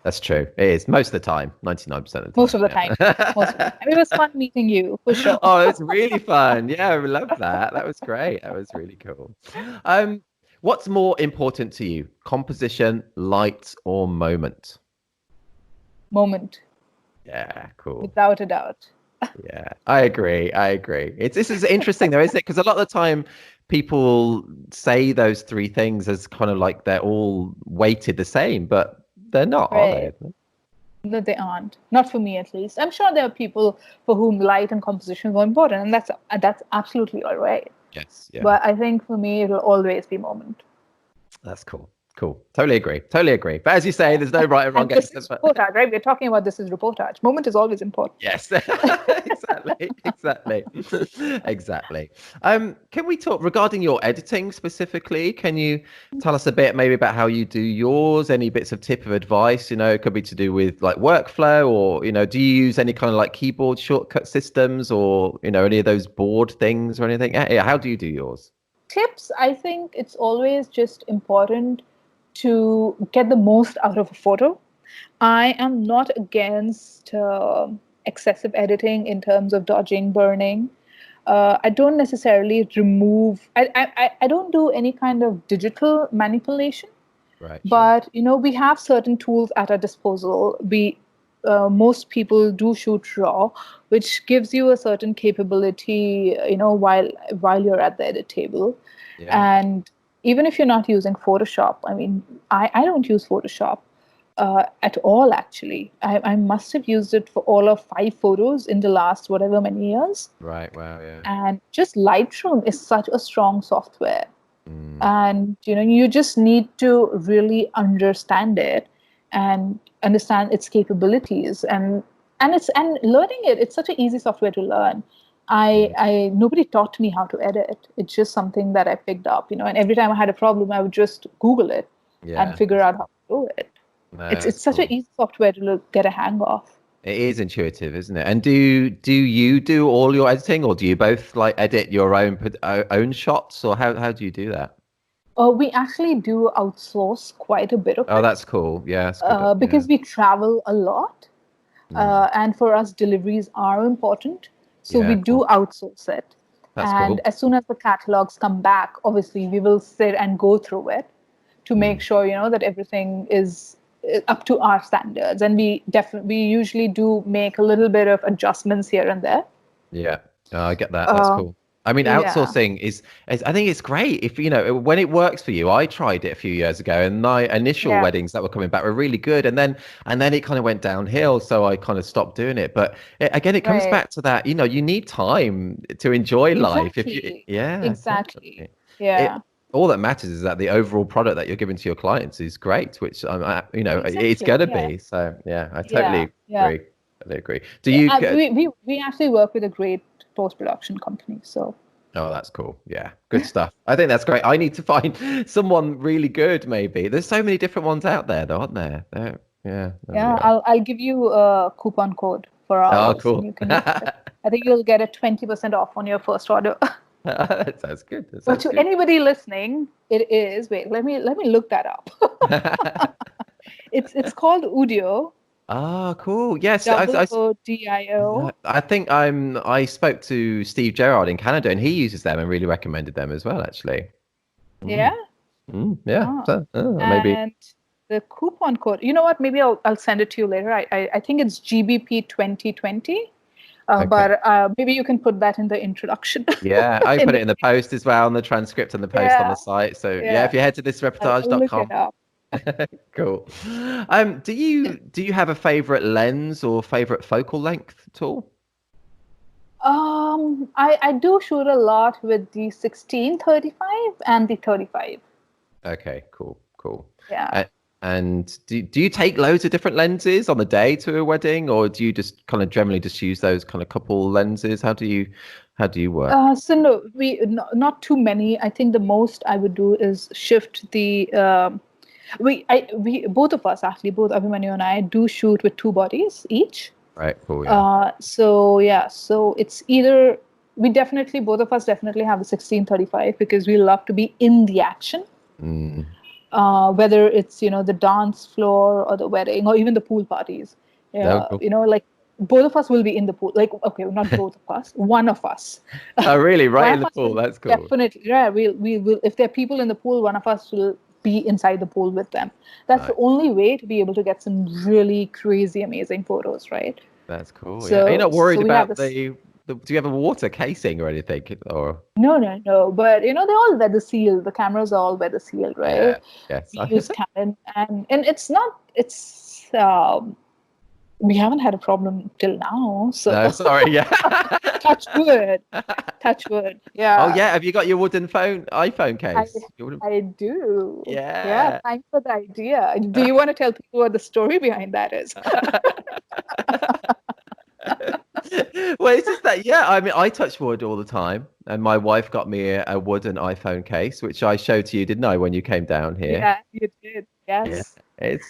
That's true. It is most of the time, 99% of the Most time. of the time, most of the Yeah. time. It was fun meeting you for sure. Oh, it's really fun. Yeah, I love that. That was great. That was really cool. Um, what's more important to you? Composition, light, or moment? Moment, Yeah, cool. without a doubt. Yeah, I agree. I agree. This is interesting though, isn't it? Because a lot of the time people say those three things as kind of like they're all weighted the same, but they're not, are they? Right. No, they aren't. Not for me, at least. I'm sure there are people for whom light and composition is more important, and that's absolutely all right. Yes, yeah. But I think for me, it will always be moment. That's cool. Cool. Totally agree. Totally agree. But as you say, Yeah. there's no right and wrong And this answer. is But reportage, right? We're talking about this is reportage. Moment is always important. yes, exactly, exactly, exactly. Can we talk regarding your editing specifically? Can you tell us a bit maybe about how you do yours? Any bits of tip of advice? It could be to do with like workflow, or do you use any kind of like keyboard shortcut systems, or any of those board things or anything? Yeah, how do you do yours? Tips, I think it's always just important to get the most out of a photo. I am not against excessive editing in terms of dodging burning. I don't necessarily remove, I don't do any kind of digital manipulation, Right, sure. but we have certain tools at our disposal. Most people do shoot raw, which gives you a certain capability, while you're at the edit table. Yeah. And even if you're not using Photoshop, I mean, I don't use Photoshop at all, actually. I must have used it for all of 5 photos in the last whatever many years. Right. Wow. Yeah. And just Lightroom is such a strong software. Mm, And you just need to really understand it and understand its capabilities, and learning it's such an easy software to learn. mm. I Nobody taught me how to edit. It's just something that I picked up, and every time I had a problem, I would just Google it and Yeah. figure out how to do it. No, It's that's such an cool. easy software to get a hang of. It is intuitive, isn't it? And do you do all your editing, or do you both like edit your own shots, or how do you do that? We actually do outsource quite a bit of Oh, it, that's cool. Yeah, that's good. Yeah. because we travel a lot. Mm. And for us, deliveries are important. So we Yeah, do cool. outsource it. That's And cool. as soon as the catalogs come back, obviously we will sit and go through it to make Mm. sure, that everything is up to our standards. And we usually do make a little bit of adjustments here and there. Yeah, I get that. That's Uh, cool. I mean, yeah, outsourcing is I think it's great if when it works for you. I tried it a few years ago, and my initial yeah, weddings that were coming back were really good, and then it kind of went downhill, so I kind of stopped doing it. But again, it comes right. back to that. You need time to enjoy life. If you, Exactly. yeah, Exactly. definitely. Yeah, It all that matters is that the overall product that you're giving to your clients is great, which it's exactly. gonna Yeah, be. So yeah, I yeah, totally yeah. agree. Totally agree. Do you? We actually work with a great post-production company. So Oh, that's cool. Yeah, good stuff. I think that's great. I need to find someone really good, maybe. There's so many different ones out there, though, aren't there? Yeah, there we yeah, are. I'll give you a coupon code for Oh, ours, and cool. you can use it. I think you'll get a 20% off on your first order. That sounds good. That But sounds to good. anybody listening, it is. Wait, let me look that up. It's called Udio, Ah, cool. Yes, double ODIO. I think I spoke to Steve Gerrard in Canada, and he uses them and really recommended them as well, actually. Yeah. Mm, yeah. Ah. So maybe. And the coupon code. You know what? Maybe I'll send it to you later. I think it's GBP 2020. Okay. But maybe you can put that in the introduction. Yeah, I In put the, it in the post as well, on the transcript and the post on yeah, the site. So yeah, yeah. if you head to I'll look it thisreportage.com. up. Cool. Do you have a favorite lens or favorite focal length at all? I do shoot a lot with the 16-35 and the 35. Okay, cool, cool. Yeah. Uh, and do you take loads of different lenses on the day to a wedding, or do you just kind of generally just use those kind of couple lenses? How do you work? So no, not too many. I think the most I would do is shift the. We both of us actually, both Abhimanyu and I, do shoot with two bodies each. Right, cool, yeah. So yeah, so it's either we definitely both of us definitely have the 16-35 because we love to be in the action. Mm, Whether it's the dance floor or the wedding or even the pool parties. no, cool. Like both of us will be in the pool. Like okay, not both of us, one of us. Oh, really? Right One in of the us pool. will That's cool. definitely, yeah, we will. If there are people in the pool, one of us will be inside the pool with them. That's Nice. the only way to be able to get some really crazy, amazing photos, right? That's cool. Yeah. Are you So, not worried so we have about this. do you have a water casing or anything? Or No, no, no. But they're all weather sealed. The cameras are all weather sealed, right? yeah, yes. We use Canon, and it's not. It's we haven't had a problem till now. So No, sorry. Yeah. touch wood, touch wood. Oh Yeah, yeah. Have you got your wooden iPhone I case? Your wooden... I do. Yeah, Yeah. thanks for the idea. Do you want to tell people what the story behind that is? Well, it's just that, yeah. I mean, I touch wood all the time, and my wife got me a wooden iPhone case, which I showed to you, didn't I, when you came down here? Yeah, you did. Yeah. Yes,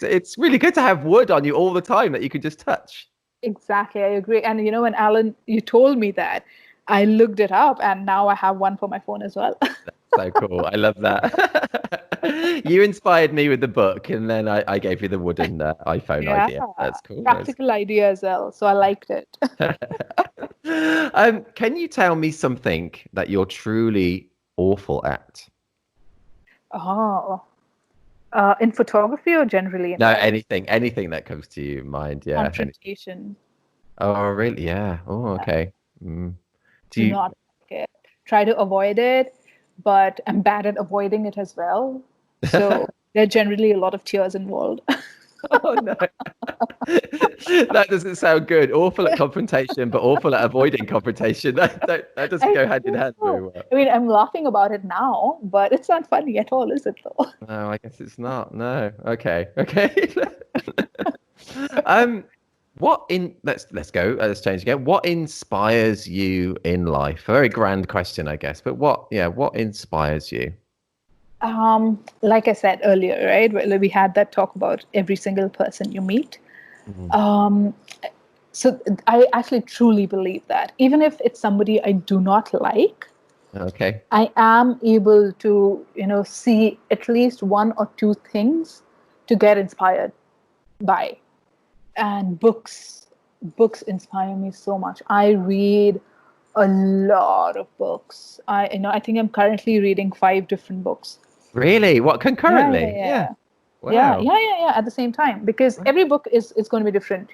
It's really good to have wood on you all the time that you can just touch. exactly. I agree. And when Alan, you told me that, I looked it up, and now I have one for my phone as well. So cool. I love that. You inspired me with the book, and then I gave you the wooden iPhone Yeah, idea. That's cool. practical idea as well. So I liked it. Can you tell me something that you're truly awful at? Oh, in photography or generally in No, life? anything that comes to your mind. Yeah. Confrontation. Oh, really? Yeah. Oh, okay. Mm. Do Do you? not like it. Try to avoid it, but I'm bad at avoiding it as well. So there are generally a lot of tears involved. Oh no, that doesn't sound good. Awful at confrontation, but awful at avoiding confrontation. That doesn't I go hand in hand very know. well. I mean, I'm laughing about it now, but it's not funny at all, is it though? No, I guess it's not. No. Okay. Okay. um, let's go. Let's change again. What inspires you in life? A very grand question, I guess. But what inspires you? Like I said earlier, right? We had that talk about every single person you meet. Mhm. So I actually truly believe that even if it's somebody I do not like, Okay. I am able to, see at least one or two things to get inspired by. And books inspire me so much. I read a lot of books. I think I'm currently reading 5 different books. Really? What Yeah, yeah, concurrently? Yeah. yeah. Yeah, Wow. yeah, yeah, yeah. At the same time, because every book is going to be different.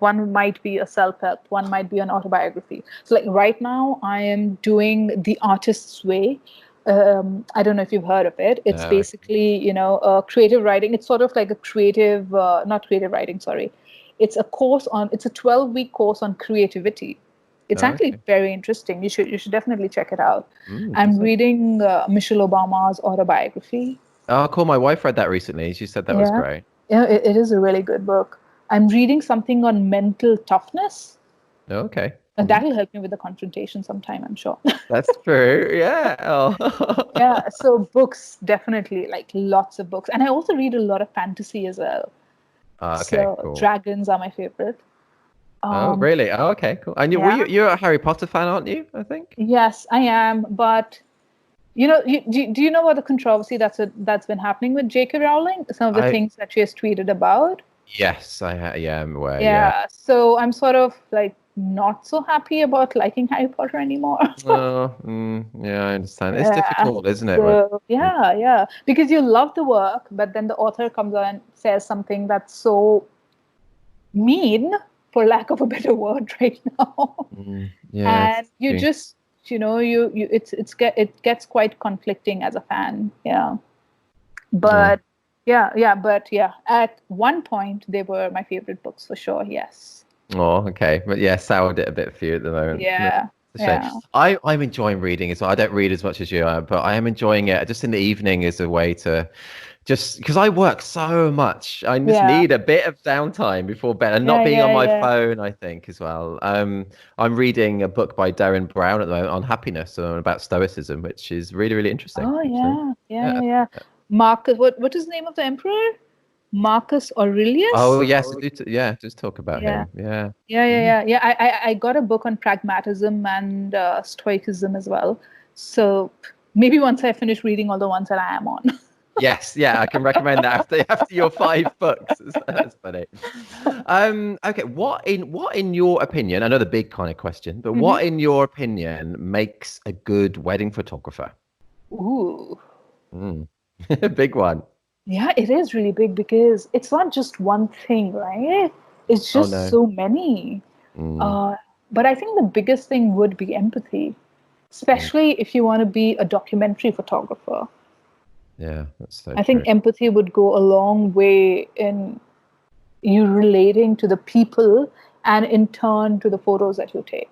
One might be a self-help, one might be an autobiography. So, like right now, I am doing The Artist's Way. I don't know if you've heard of it. It's No. basically, creative writing. It's sort of like a creative, not creative writing. Sorry, it's a 12-week course on creativity. It's actually Okay. very interesting. You should definitely check it out. I'm Interesting. reading Michelle Obama's autobiography. Oh, cool. My wife read that recently. She said that was Yeah, great. yeah, it is a really good book. I'm reading something on mental toughness, Okay. and that will help me with the confrontation sometime, I'm sure. That's true. Yeah. Oh. Yeah, so books, definitely, like lots of books. And I also read a lot of fantasy as well. Okay, So cool. dragons are my favorite. Oh, Um, really? Oh, okay, cool. And yeah, you're a Harry Potter fan, aren't you? I think. yes, I am. But do you know what the controversy that's been happening with J.K. Rowling? Some of the I things that she has tweeted about. Yes, yeah, I'm aware. Yeah. Yeah, so I'm sort of like not so happy about liking Harry Potter anymore. Oh, yeah, I understand. It's Yeah. difficult, isn't it? So yeah, because you love the work, but then the author comes on and says something that's so mean for lack of a better word right now. Yeah. And you just, it gets quite conflicting as a fan. Yeah. But but at one point they were my favorite books for sure. Yes. Oh, okay. But yeah, soured it a bit for you at the moment. Yeah. It's a shame. I'm enjoying reading as well. I don't read as much as you are, but I am enjoying it just in the evening as a way to just because I work so much. I just need a bit of downtime before bed and not being on my phone, I think, as well. I'm reading a book by Darren Brown at the moment on happiness and about stoicism, which is really, really interesting. Oh, yeah. Marcus, what is the name of the emperor? Marcus Aurelius? Oh, yes. Just talk about him. Yeah. I got a book on pragmatism and stoicism as well. So maybe once I finish reading all the ones that I am on. Yes, I can recommend that after your 5 books. That's funny. Okay, what in your opinion? I know the big kind of question, but what in your opinion makes a good wedding photographer? Ooh, big one. Yeah, it is really big because it's not just one thing, right? It's just so many. But I think the biggest thing would be empathy, especially if you want to be a documentary photographer. Yeah, that's so I think empathy would go a long way in you relating to the people and in turn to the photos that you take.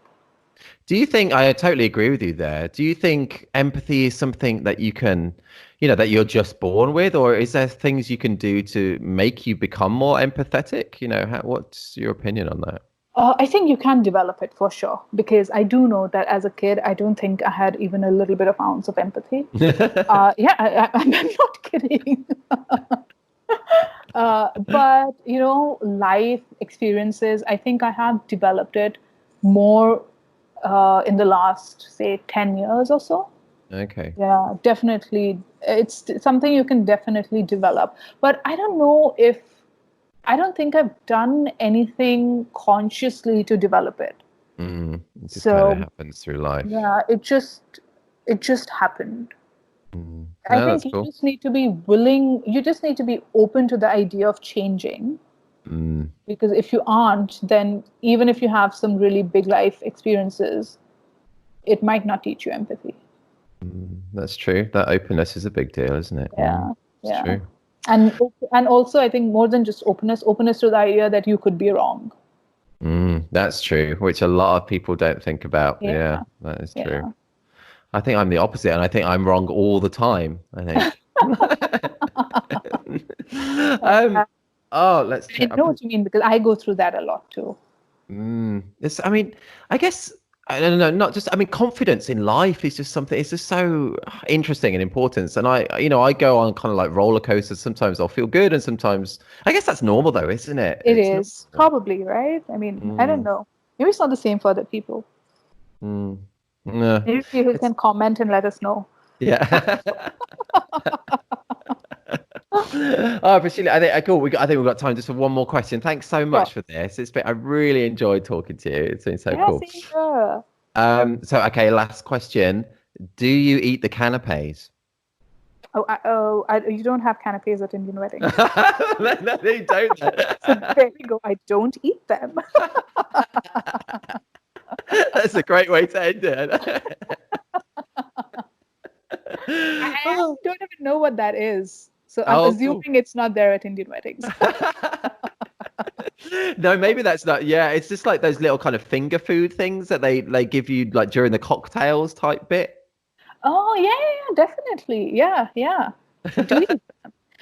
Do you think, I totally agree with you there. Do you think empathy is something that you can, that you're just born with, or is there things you can do to make you become more empathetic? What's your opinion on that? I think you can develop it for sure, because I do know that as a kid, I don't think I had even a little bit of ounce of empathy. I'm not kidding. But, life experiences, I think I have developed it more in the last, say, 10 years or so. Okay. Yeah, definitely. It's something you can definitely develop. But I don't think I've done anything consciously to develop it. It just kind of happens through life. Yeah, it just happened. I No, think that's cool. just need to be willing, you just need to be open to the idea of changing. Because if you aren't, then even if you have some really big life experiences, it might not teach you empathy. That's true. That openness is a big deal, isn't it? It's true. And also, I think more than just openness to the idea that you could be wrong. That's true, which a lot of people don't think about. Yeah, that is true. I think I'm the opposite, and I think I'm wrong all the time, I think. Let's check. I know what you mean, because I go through that a lot too. I guess, I don't know, not just, confidence in life is just something, it's just so interesting and important. And I go on kind of like roller coasters. Sometimes I'll feel good and sometimes, I guess that's normal though, isn't it? It is probably, right? I don't know. Maybe it's not the same for other people. No. Maybe you can comment and let us know. Yeah. Prasheila, I think we've got time just for one more question. Thanks so much for this. I really enjoyed talking to you. It's been so cool. Okay, last question. Do you eat the canapes? You don't have canapes at Indian weddings. No, they don't. So there we go. I don't eat them. That's a great way to end it. I don't even know what that is. So I'm assuming it's not there at Indian weddings. No, maybe that's not. Yeah, it's just like those little kind of finger food things that they give you like during the cocktails type bit. Oh, yeah, definitely. Yeah. Do you eat them?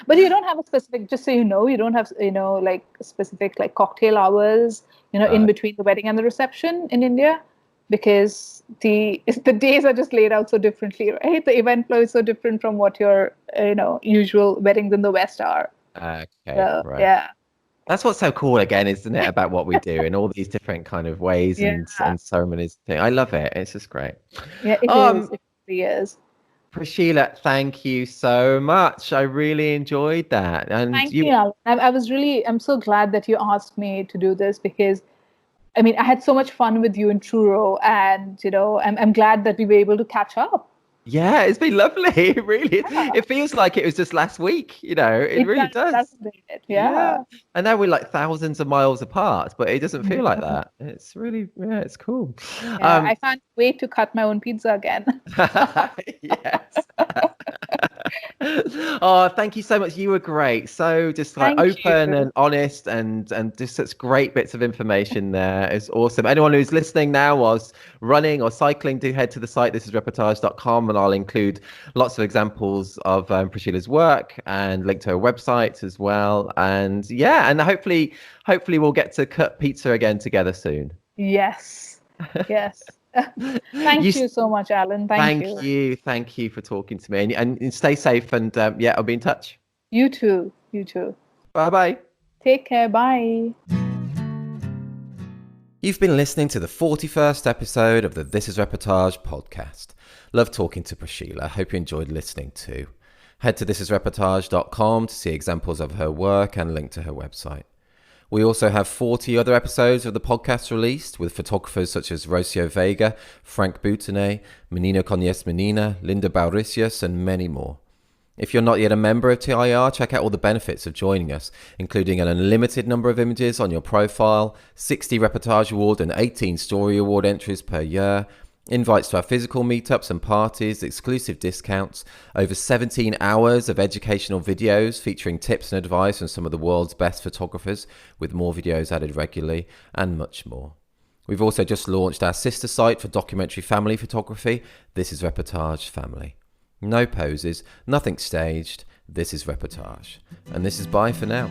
But you don't have a specific, just so you don't have, like specific like cocktail hours, in between the wedding and the reception in India, because the days are just laid out so differently, right? The event flow is so different from what your, usual weddings in the West are. Okay, so, right. Yeah. That's what's so cool again, isn't it, about what we do in all these different kind of ways and ceremonies. I love it. It's just great. Yeah, it is. It really is. Prasheila, thank you so much. I really enjoyed that. And thank you, Alan. I'm so glad that you asked me to do this, because I had so much fun with you in Truro, and I'm glad that we were able to catch up. Yeah, it's been lovely. It really is. Yeah, It feels like it was just last week, it it really does, does. doesn't it? Yeah. Yeah. And now we're like thousands of miles apart, but it doesn't feel like Yeah. that. It's really, yeah, it's cool. Yeah. Um, I can't wait to cut my own pizza again. yes. Oh, thank you so much. You were great. So just like Thank open you. and honest and just such great bits of information there. It's awesome. Anyone who's listening now whilst running or cycling, do head to the site thisisreportage.com, and I'll include lots of examples of Prasheila's work and link to her website as well. And yeah, and hopefully we'll get to cut pizza again together soon. Yes. Yes. You Thank you so much, Alan. Thank you. thank you for talking to me, and stay safe. And yeah, I'll be in touch. You too. You too. Bye bye. Take care. Bye. You've been listening to the 41st episode of the This Is Reportage podcast. Love talking to Prasheila. Hope you enjoyed listening too. Head to thisisreportage.com to see examples of her work and link to her website. We also have 40 other episodes of the podcast released with photographers such as Rocio Vega, Frank Boutonnet, Menino Cognes Menina, Linda Bauricius, and many more. If you're not yet a member of TIR, check out all the benefits of joining us, including an unlimited number of images on your profile, 60 Reportage Award and 18 Story Award entries per year, invites to our physical meetups and parties, exclusive discounts, over 17 hours of educational videos featuring tips and advice from some of the world's best photographers, with more videos added regularly, and much more. We've also just launched our sister site for documentary family photography, This Is Reportage Family. No poses, nothing staged, this is Reportage. And this is bye for now.